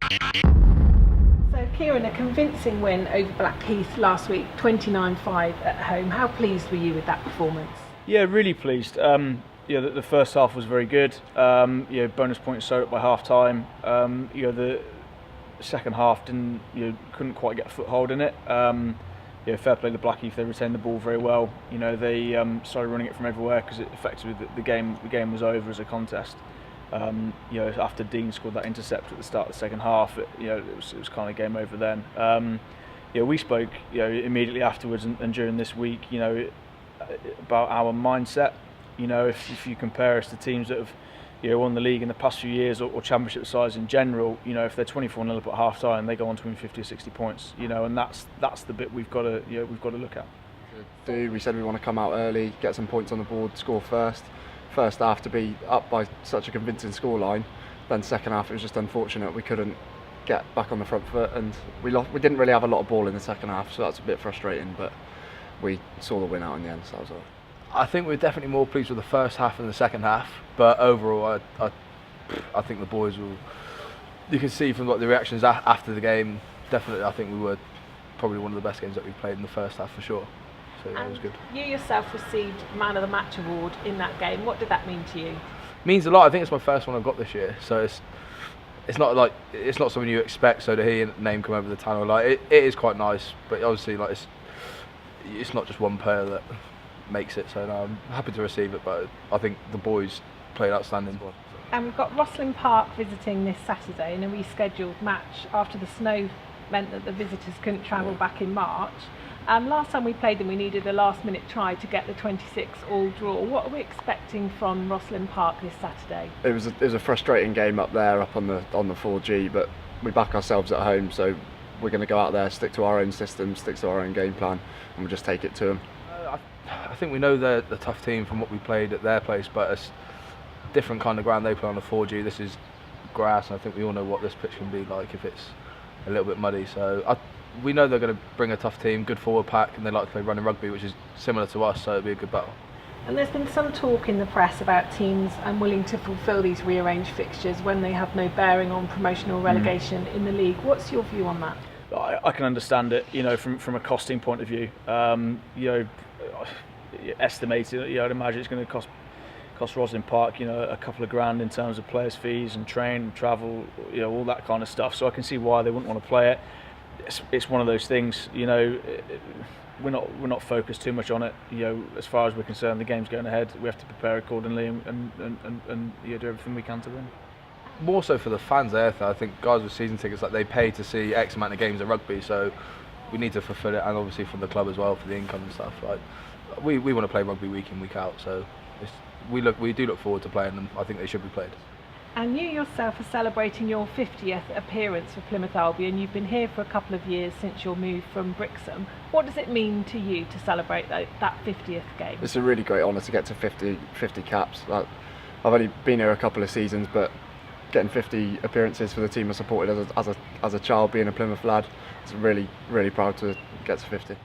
So Kieran, a convincing win over Blackheath last week, 29-5 at home. How pleased were you with that performance? Yeah, really pleased. The first half was very good. Bonus points sewed up by half time. The second half couldn't quite get a foothold in it. Fair play to Blackheath. They retained the ball very well. They started running it from everywhere because effectively the game was over as a contest. After Dean scored that intercept at the start of the second half, it was kind of game over then. We spoke immediately afterwards and during this week about our mindset. If you compare us to teams that have won the league in the past few years or championship sides in general, if they're 24-0 up at half time, they go on to win 50 or 60 points. And that's the bit we've got to look at. We said we want to come out early, get some points on the board, score first half to be up by such a convincing scoreline. Then second half it was just unfortunate we couldn't get back on the front foot, and we didn't really have a lot of ball in the second half, so that's a bit frustrating, but we saw the win out in the end, so that was all right. I think we're definitely more pleased with the first half than the second half, but overall I think the boys will, you can see from the reactions after the game, definitely I think we were probably one of the best games that we've played in the first half for sure. So yeah, it was good. You yourself received Man of the Match award in that game. What did that mean to you? It means a lot. I think it's my first one I've got this year, so it's not something you expect. So to hear your name come over the tunnel, it is quite nice. But obviously, it's not just one player that makes it. So no, I'm happy to receive it. But I think the boys played outstanding. And we've got Rosslyn Park visiting this Saturday in a rescheduled match after the snow meant that the visitors couldn't travel back in March. Last time we played them, we needed a last-minute try to get the 26 all draw. What are we expecting from Rosslyn Park this Saturday? It was a frustrating game up there, up on the 4G, but we back ourselves at home, so we're going to go out there, stick to our own system, stick to our own game plan, and we'll just take it to them. I think we know they're the tough team from what we played at their place, but it's a different kind of ground they play on the 4G. This is grass, and I think we all know what this pitch can be like if it's a little bit muddy. So we know they're going to bring a tough team, good forward pack, and they like to play running rugby, which is similar to us, so it'll be a good battle. And there's been some talk in the press about teams unwilling to fulfil these rearranged fixtures when they have no bearing on promotion or relegation in the league. What's your view on that? I can understand it, from a costing point of view. Estimated, I'd imagine it's going to cost Rosslyn Park, a couple of grand in terms of players' fees and train and travel, all that kind of stuff. So I can see why they wouldn't want to play it. It's one of those things, we're not focused too much on it. As far as we're concerned, the game's going ahead. We have to prepare accordingly and do everything we can to win. More so for the fans there, I think guys with season tickets, they pay to see X amount of games of rugby, so we need to fulfil it, and obviously from the club as well for the income and stuff. We want to play rugby week in, week out, so we do look forward to playing them. I think they should be played. And you yourself are celebrating your 50th appearance for Plymouth Albion. You've been here for a couple of years since your move from Brixham. What does it mean to you to celebrate that 50th game? It's a really great honour to get to 50 caps. I've only been here a couple of seasons, but getting 50 appearances for the team I supported as a child, being a Plymouth lad, it's really, really proud to get to 50.